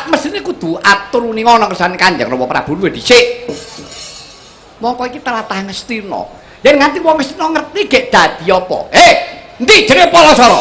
sak mesine kudu atur ning ana kersane Kanjeng Rama Prabu luwih dhisik. Mongko iki tlatah Ngastina. Yen nganti wong Ngastina ngerti gek dadi apa? Endi jenenge Palasara?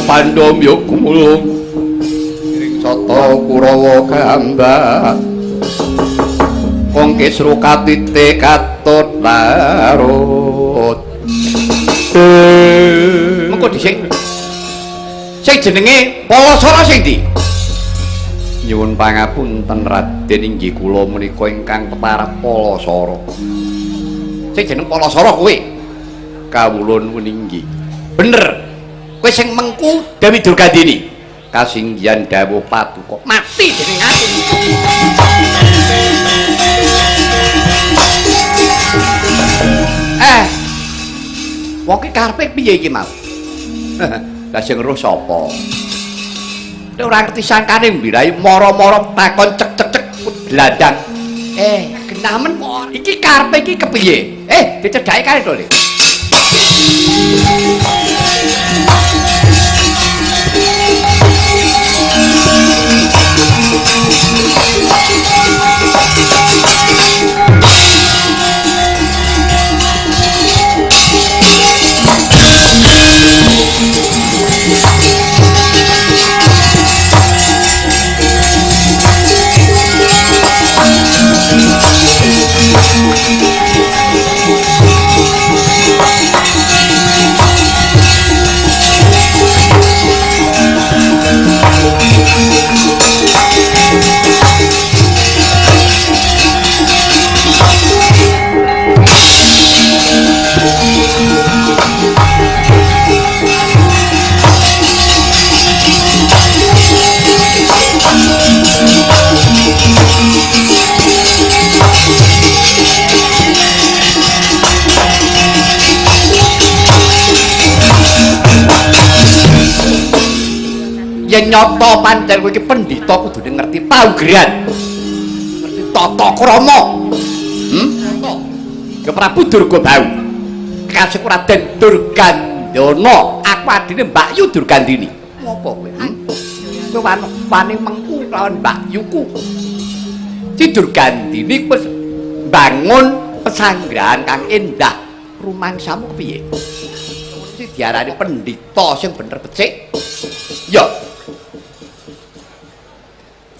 Pandom yokumulung iring soto Kurawa gambar kongke srukatite katut larut mengko dhisik sing jenenge Palasara sing ndi? Nyuwun pangapunten Raden, inggih kula menika ingkang peparap Palasara. Sing jeneng Palasara kowe? Kawula nuwun inggih. Bener. Kowe sing mengku Dewi Durgandini. Kasinggihan dawuh Paduka mati dening aku. Wong ki karepe piye iki mau? Lah sing roh sapa? Nek ora ngerti sangkane mbirai moro-moro takon cek-cek bladang. Genamen kok iki karepe iki kepiye? Dicedhaki kae to, Le. Yen nyata pancen kowe iki pendhita kudune ngerti paugeran. Ngerti tata krama. Ke Prabu Durgabau. Kasih Raden Durgandana, aku adine Mbak Yu Durgandini. Ngopo kowe? Kowe wani mengku lawan Mbak Yuku. Si Durgandini wis bangun pesanggrahan kang endah. Rumangsamu kepiye? Si diarani pendhita sing bener becik. Ya.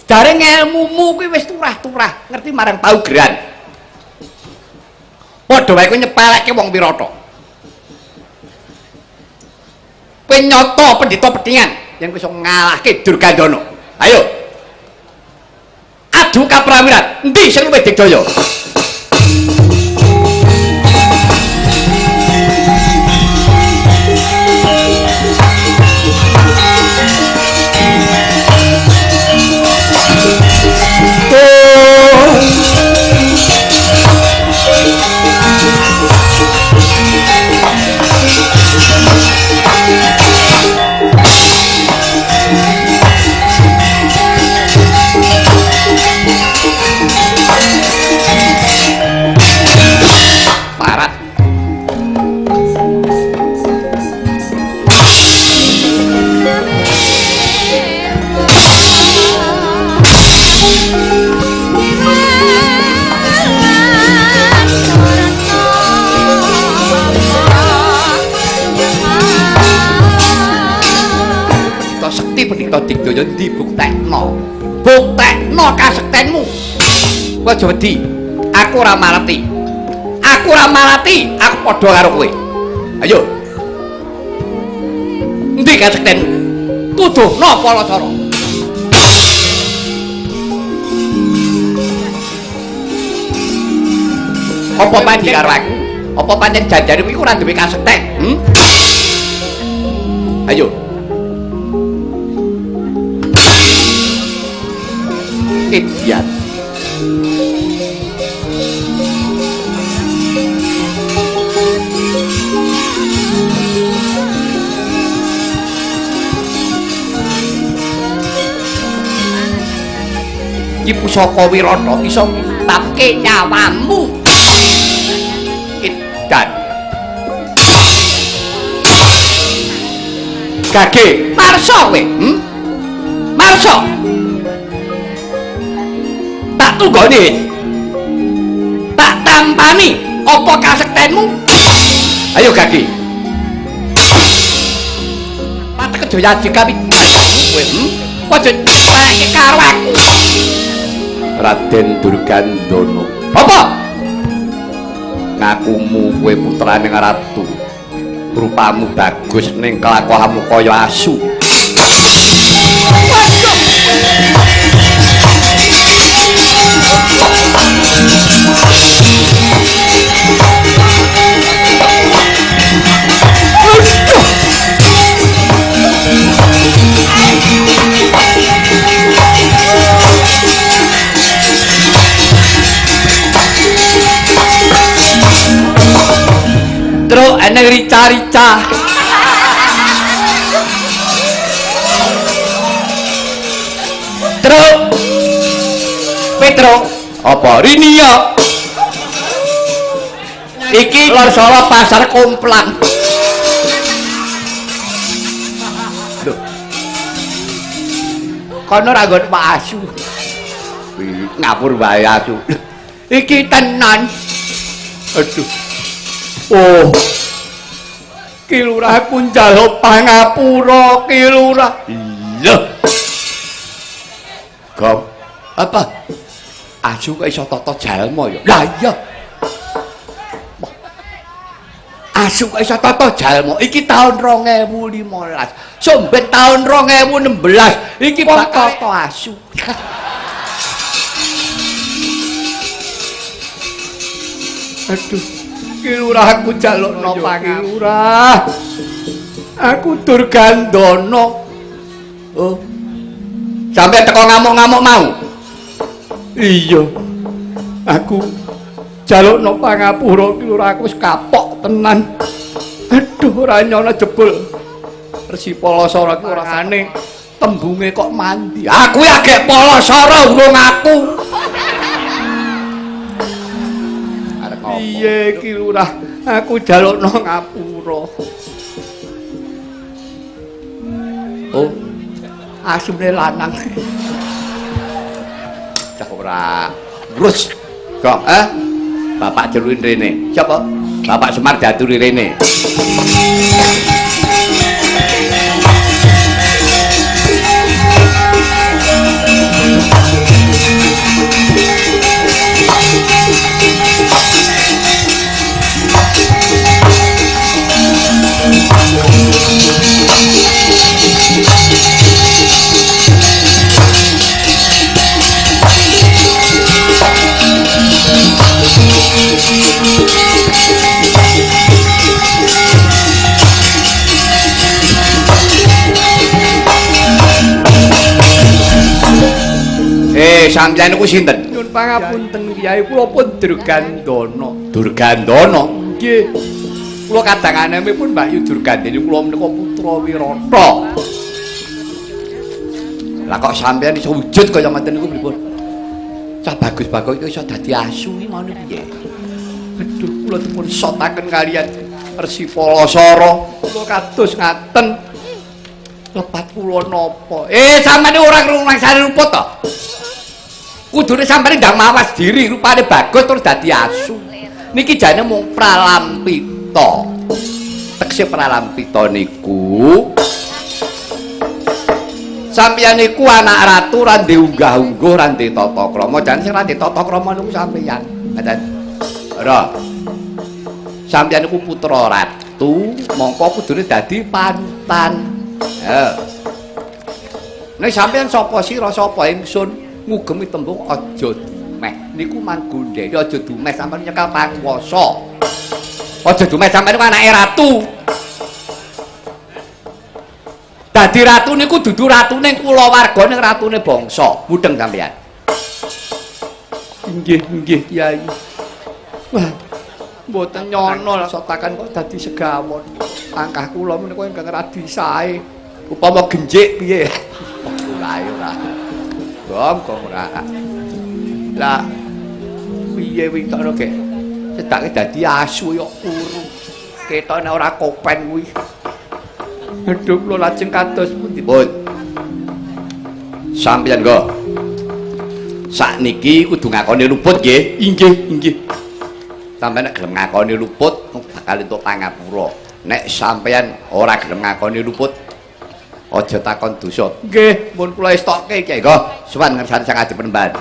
Dari ilmumu kuwi wis turah-turah, ngerti marang paugeran. Padha wae kowe nyepelekke wong Wirata. Kowe nyata pendhita pedhingan yen kowe iso ngalahke Durgandana. Ayo. Adu kaprawiran, endi sing luwih digdaya? kita digdaya ndi buktekno. Buktekno kasektenmu. Kowe aja wedi. Aku ora malati. Aku ora malati, aku padha karo kowe. Ayo. Endi kasektenmu? Tuduhno Palasara. Apa pancen karo aku? Apa pancen janjane kuwi ora duwe kasekten? Ayo. Idiot. Ki Pusaka Wirata iso ngutapke nyawamu. Idan. Gage, marsa kowe, Marsa. Tak tunggone. Tak tampani apa kasektenmu? Ayo Gage. Patek Jaya Dikawi. Kowe, aja pareke karo aku. Raden Durgandana. Apa? Ngakumu kowe putraning ratu. Rupamu bagus ning kelakuanmu kaya asu. Terus ana rica-rica. Terus Petro apa Rinia? Iki lor Solo pasar Komplang. Lho. Kono ra nggon Pak Asu. Ngapur wae Asu. Iki tenan. Aduh. Oh, Ki Lurah pun njaluk pangapura, Ki Lurah. Iya. Gom, apa? Asu kok iso tata jalma ya? Lah iya. Asu kok iso tata jalma? Iki tahun 2015. Sombet tahun 2016. Iki bakal tata asu. Aduh. Ki Lurah aku jalukno pangapura. Aku Durgandana. Oh. Sampai teko ngamuk-ngamuk mau. Iya. Aku jalukno pangapura Ki Lurah aku wis kapok tenan. Aduh ora nyono jebul. Resi Palasara ki rasane tembunge kok mandi. Aku ya gek Palasara urung aku. Iye Ki Lurah, aku jalukno ngapura. Oh, asune lanang. Cak ora brus. Kok, Bapak jeruin rene. Siapa? Bapak Semar diaturi rene. Sampeyan niku sinten? Nyuwun pangapunten Kyai, kula pun Durgandana. Durgandana? Nggih. Kula kadhanganipun Mbakyu Durgandana, kula menika putra Wirata. Lah kok sampeyan iso wujud kaya ngoten niku pripun? Cah bagus-bagus iku iso dadi asu iki mau piye? Aduh, kula dipun sotaken kaliyan Resi Palasara. Kula kados ngaten. Lepat kula napa? Sampeyan ora ngrungsani rumput to? Kudune sampeyan ndang mawas diri rupane bagus terus dadi asu. Niki jane mung pralampita. Tekse pralampita niku Sampeyan iku anak ratu ra ndek unggah-ungguh ra ndek tata krama. Jan sing ra ndek tata krama niku sampeyan. Ngaten. Ora. Sampeyan iku putra ratu, mongko kudune dadi panutan. Nek sampeyan sapa sira sapa ingsun ngugemi tembung aja dumeh. Niku manggondhe aja dumeh sampeyan nyekal panguwasa. Aja dumeh sampeyan iku anake ratu. Dadi ratu niku dudu ratune kulawarga ning ratune bangsa. Mudeng sampeyan. Nggih, Kyai. Wah, mboten nyono sotakan kok dadi segawon. Angkah kula menika ingkang radi sae. Upama genjik piye? Ora. Gong ora. Lah piye witara kek? Sedake dadi asu yo kuru. Ketone ora kopen kuwi. Aduh kula lajeng kados pundi, Pun? Sampeyan kok. Sakniki kudu ngakoni luput nggih. Inggih. Sampeyan nek gelem ngakoni luput bakal entuk pangapura. Nek sampeyan ora gelem ngakoni luput aja takon dosa. Nggih, mun kula estokke Kyai kok. Suwan ngersani Sang Adi Penemban.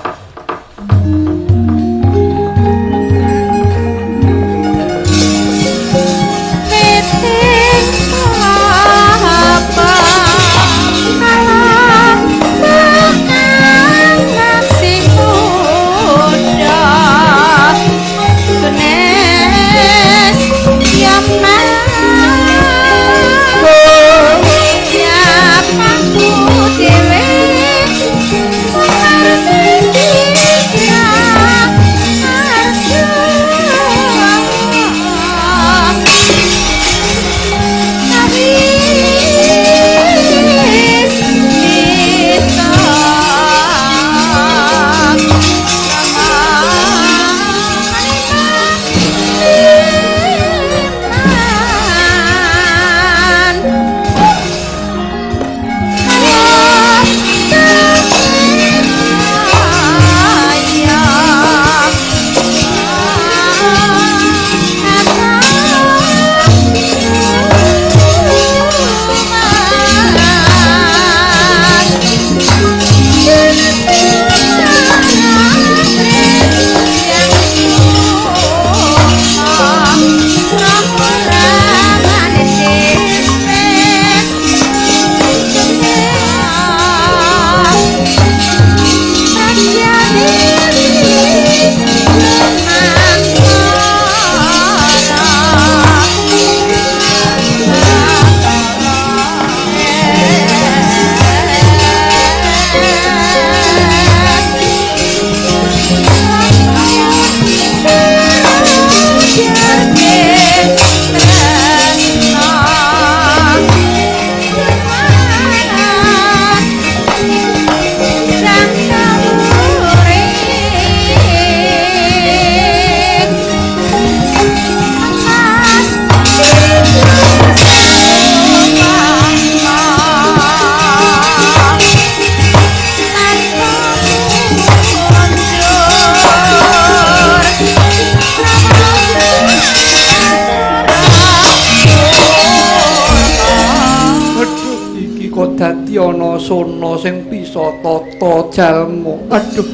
Dadi ana sona sing bisa tata jalma. Aduh.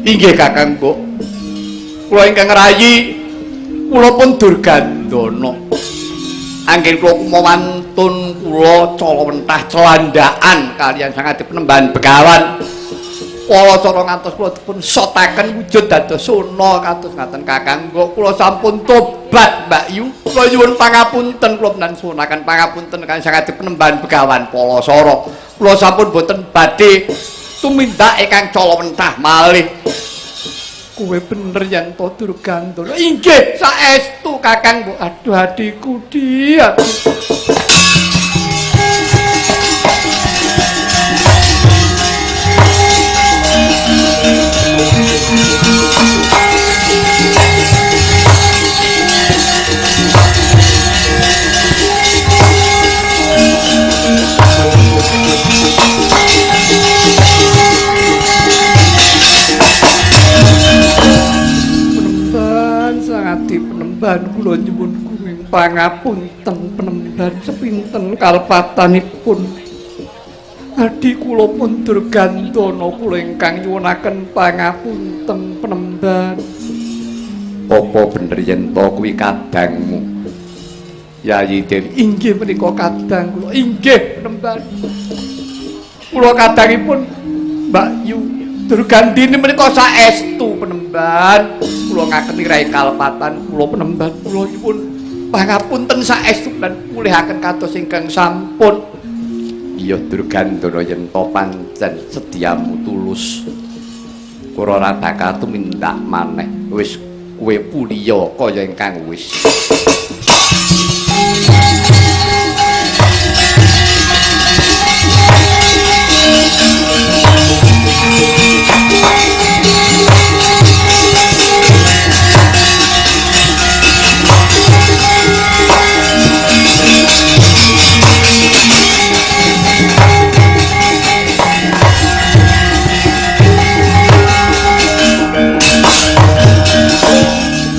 Inggih Kakang, Mbok. Kula ingkang rayi, kula pun Durgandana. Anggen kula kumawantun kula Calawentah celandaan kaliyan Sang Adi Penemban Begawan. Kala cara ngantos kula dipun sotaken wujud dados sona kados ngaten Kakang. Kula sampun tobat, Mbak Yu. Kula nyuwun pangapunten kula menawi suwunaken pangapunten kaliyan Sang Adi Penemban Begawan Palasara. Kula sampun boten badhe tumindak ingkang Calawentah malih. Kowe bener yen to Durgandana. Inggih, saestu Kakang. Aduh adikku dia. Penemban kula nyuwun kuring pangapunten Penemban sepinten kalpatanipun Adi kula pun Durgandana kula ingkang nyuwunaken pangapunten Penemban. Apa bener yen to kuwi kadangmu? Yayi Dewi. Inggih menika kadang kula. Inggih Penemban. Kula kadangipun Mbak Yu Durgandini menika saestu Penemban. Kula ngakeni rai kalepatan kula Penemban kula nyuwun pangapunten saestu lan mulihaken kados ingkang sampun. Iya Durgandana yen to pancen sediamu tulus. Kula ora bakal tumindak maneh. Wis kowe puliya kaya ingkang wis.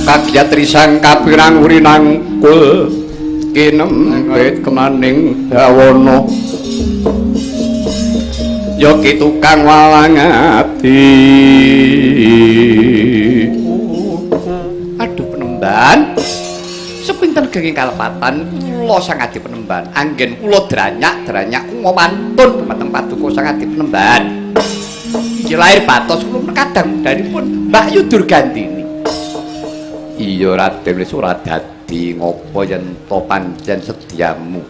Kagyatri sang kapirang urinang kul kinempit kemaning dawana yoki tukang walang ati. Aduh Penemban, sepinten genging kalepatan kula sang adi Penemban, anggen kula dranyak ngomantun dumateng paduka sang adi Penemban. Iki lair batos kula kadang daripun Mbak Yu Durgandini. Iya Raden wis ora dadi ngopo yen to pancen sediamu.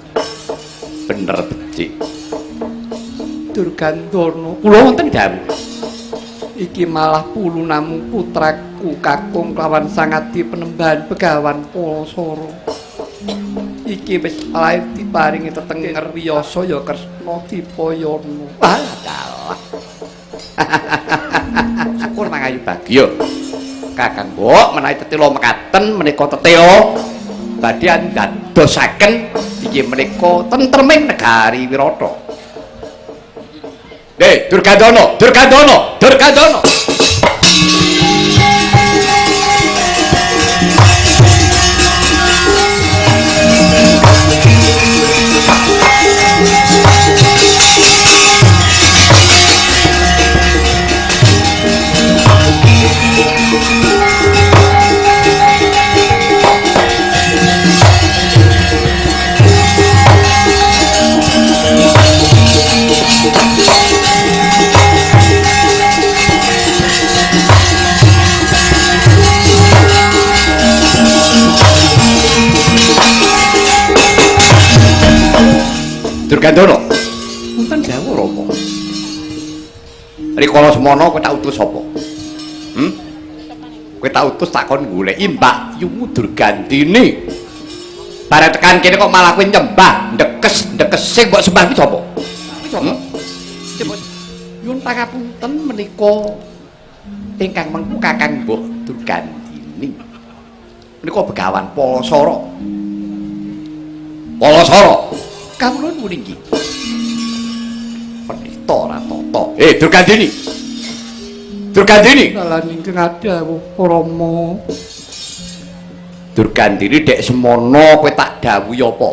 Bener becik. Durgandana Kula wonten dawuh. iki malah pulu namung putraku kakung lawan sangadi Penemban Begawan Palasara. Iki wis lair diparingi tetenger riyasa ya Kresna Dipayana. Dalah. Syukur mangayu bagya. Kakang Mbok menawi tetela mekaten menika tetela badhe ndadosaken inggih menika tentreming negari Wirata. Durgandana. Durgandana. Wonten dawuh Rama. Rikala semana kowe tak utus sapa? Kowe tak utus takon goleki Mbak Yu Durgandini. Bare tekan kene kok malah kowe nyembah, ndekes sing mbok sembah kuwi sapa? Coba nyuwun pangapunten menika ingkang mengku Kakang Mbok Durgandini. Menika Begawan Palasara. Kawula nuwun inggih. Pendhita Ratata. Durgandini. Dalan ingkang dawuh Rama. Durgandini dek semono kowe tak dawuhi apa?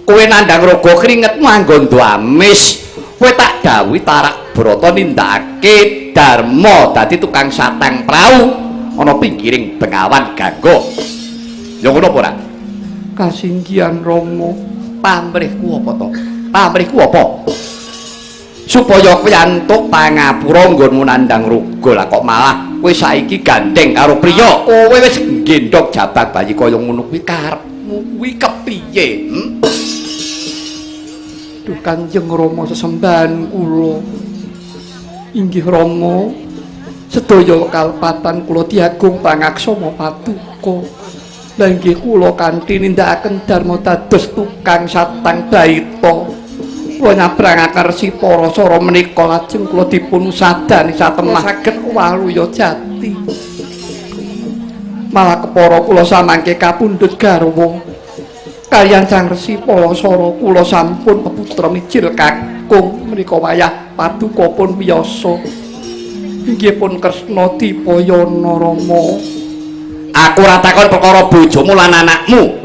Kowe nandhang raga kringetmu anggondo amis. Kowe tak dawuhi Tarak Brata nindakake dharma dadi tukang satang prau ana pinggiring Bengawan Gangga. Ya ngono apa ora? Kasinggihan Rama. Pamrihku apa to? Pamrihku apa? Supaya kowe antuk pangapura nggonmu nandhang raga lah kok malah kowe saiki gandeng karo priya. Kowe wis nggendhog jabak bayi kaya ngono kuwi karepmu kuwi kepiye? Duh Kanjeng Rama sesembahan kula. Inggih Rama, sedaya kalepatan kula diagung pangaksama paduka. Lah inggih kula kanthi nindakaken dharma dados tukang satang baita. Kula nyabrangaken Resi Parasara menika lajeng kula dipun usadani satemah saged waluya jati. Malah kepara kula samangke kapundhut garwa. Kaliyan Sang Resi Parasara kula sampun peputra mijil kakung menika wayah paduka pun wiyasa. Inggih pun Kresna Dipayana Rama. Aku ora takon perkara bojomu lan anakmu.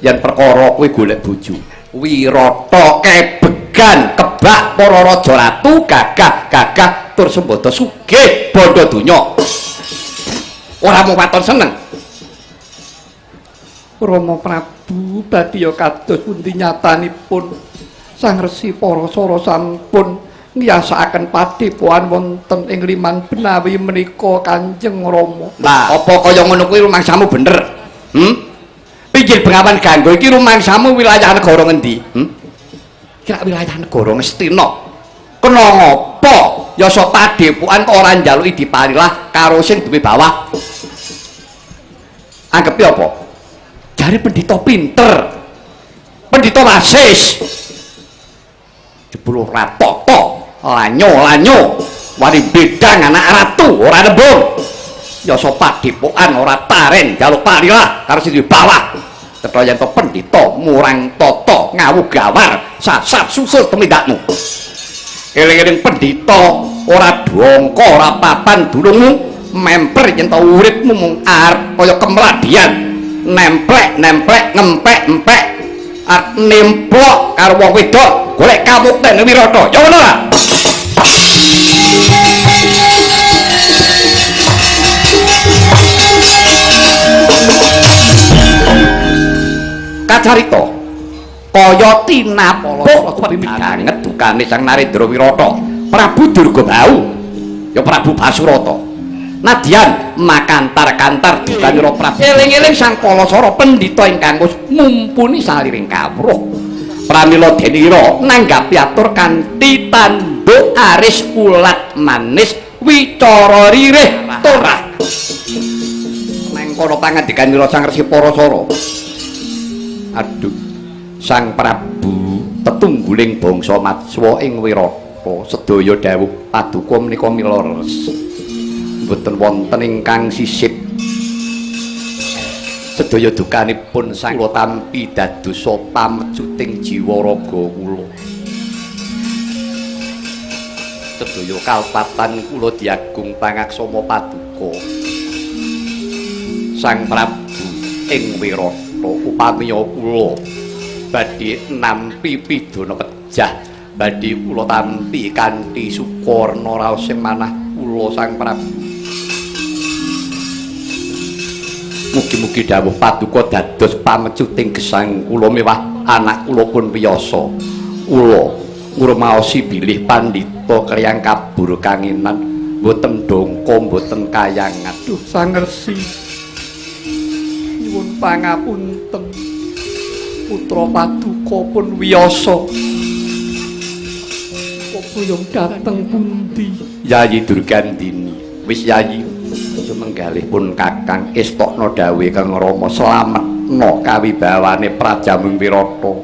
Yen perkara kowe golek bojo, Wirata kebegan kebak para raja ratu gagah tur sembada sugih bandha donya. Ora mung waton seneng. Rama Prabu badhe kados pundi nyatanipun Sang Resi Parasara sampun ngiyasakaken padhepokan wonten ing liman benawi menika Kanjeng Rama. Nah, apa kaya ngono kuwi rumangsamu bener? Pinggir Bengawan Ganggo iki rumangsamu wilayah negara ngendi? Kira wilayah negara Ngastina. Kena ngapa yasa padhepokan kok ora njaluki diparilah karo sing duwe bawah? Anggepe apa? Jare pendhita pinter. Pendhita wasis. Jebul ora tata, lanyo wani bedang anak ratu ora nembung. Yasa padhepokan ora taren njaluk parilah karo sing duwe bawah. Cetha yen to pendhita murang tata ngawu gawar sasat susul tumindakmu. Eling-eling pendhita ora dongko ora papan dulungmu memper yen to uripmu mung arep kaya kemladian nemplek ngempek arep nemplok karo wong wedok golek kamukten Wirata ya ngono lah. Kacarita kaya tinapuk banget dukane Sang Narendra Wirata Prabu Durgabau ya Prabu Basurata nadyan makantar-kantar dukanira Prabu eling-eling Sang Palasara pendhita ingkang wis mumpuni saliring kawruh pramila denira nanggapi atur kanthi tanduk aris ulat manis wicara ririh torah nang kono pangandikanira Sang Resi Parasara. Aduh, Sang Prabu tetungguling bangsa Matswa ing Wirata sedaya dawuh paduka menika mila res. Mboten wonten ingkang sisip. Sedaya dukanipun Sang kula tampi dadosa pamecuting jiwa raga kula. Sedaya kalpatan kula diagung pangaksama paduka. Sang Prabu ing Wirata upamiya kula badhe nampi pidana pejah badhe kula tampi kanthi sukarna raos sing manah kula Sang Prabu. Mugi-mugi dawuh paduka dados pamecuting gesang kula mewah anak kula pun piyasa. Kula ngrumaosi bilih pandhita kriyang kabur kangenan mboten dongko mboten kayangan. Duh Sang Resi nyuwun pangapunten putra paduka pun wiyasa. Boyong dateng pundi? Yayi Durgandini. Wis Yayi, sumenggalih pun Kakang estokna dawuh Kang Rama slametna kawibawane Prajamung Wirata.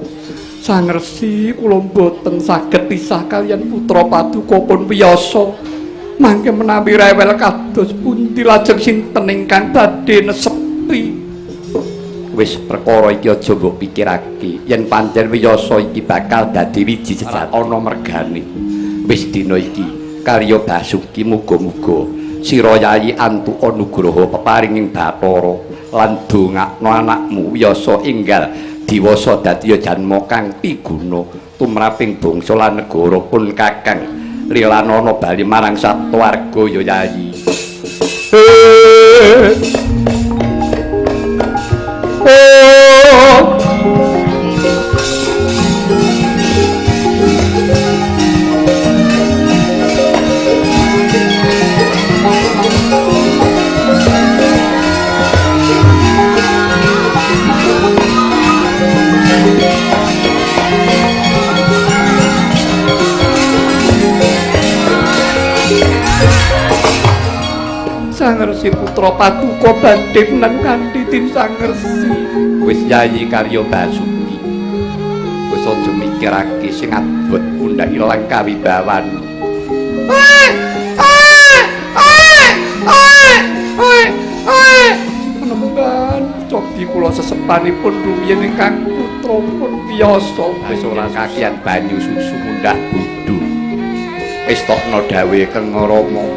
Sang Resi kula boten saged pisah kaliyan putra paduka pun wiyasa. Mangke menawi rewel kados pundi lajeng sinten ingkang badhe nesepi? Wis perkara iki aja mbok pikirake. Yen pancen wiyasa iki bakal dadi wiji sejati ana mergane. Wis dina iki karya Basuki muga-muga sira Yayi antuka nugraha peparinging Bathara lan dongakno anakmu wiyasa enggal diwasa dadi janma kang piguna tumraping bangsa lan negara pun Kakang lilanana bali marang satwarga ya Yayi. Sang Resi putra paduka badhe nang kanthi tin Sang Resi. Wis Yayi karya Basuki. Wis aja mikirake sing abot undhak ilang kawibawan. Menemban cobi kula sesepanipun rumiyin ingkang putra pun wiyasa. Wis ora kakian banyu susu mundhak bodho. Estokna dawuhe Kang Rama.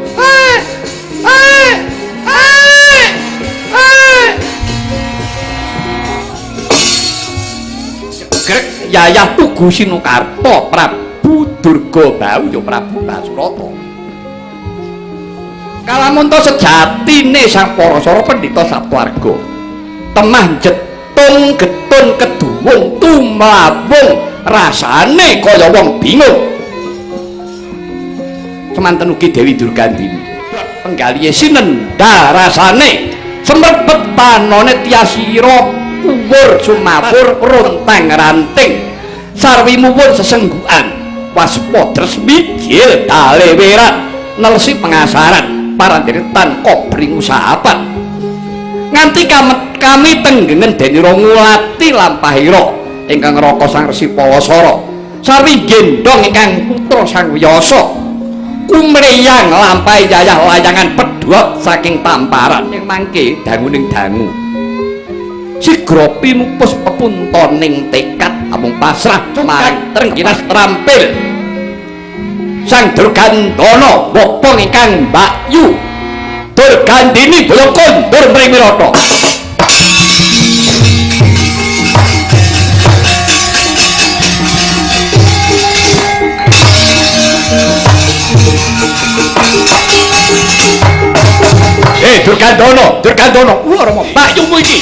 gegrek Yayah Tugu Sinukarta Prabu Durgabau ya Prabu Basurata. Kalamunta sejatine Sang Parasara Pendhita Saptawarga temah jetung getun keduwung tumlawung rasane kaya wong bingung. Semanten ugi Dewi Durgandini penggalihe sinendha rasane semrebet panone tiasira kuwur sumapur rontang ranting sarwi muwun sesenggukan waspada smigil dale werat nelsi pengasaran parandheretan kobring usahapan nganti kami tenggenen Denira ngulati lampahira ingkang raka Sang Resi Pawasara sarwi gendong ingkang putra Sang Wyasa kumriyang lampahi Yayah layangan pedhot saking tamparan ing mangke danguning dangu sigra pinupus pepuntoning tekad amung pasrah marang Trengginas trampil Sang Durgandana wopong ingkang Mbakyu Durgandini boyo kondur mring Wirata. Durgandana, Durgandana, kula Rama, Mbakyumu iki.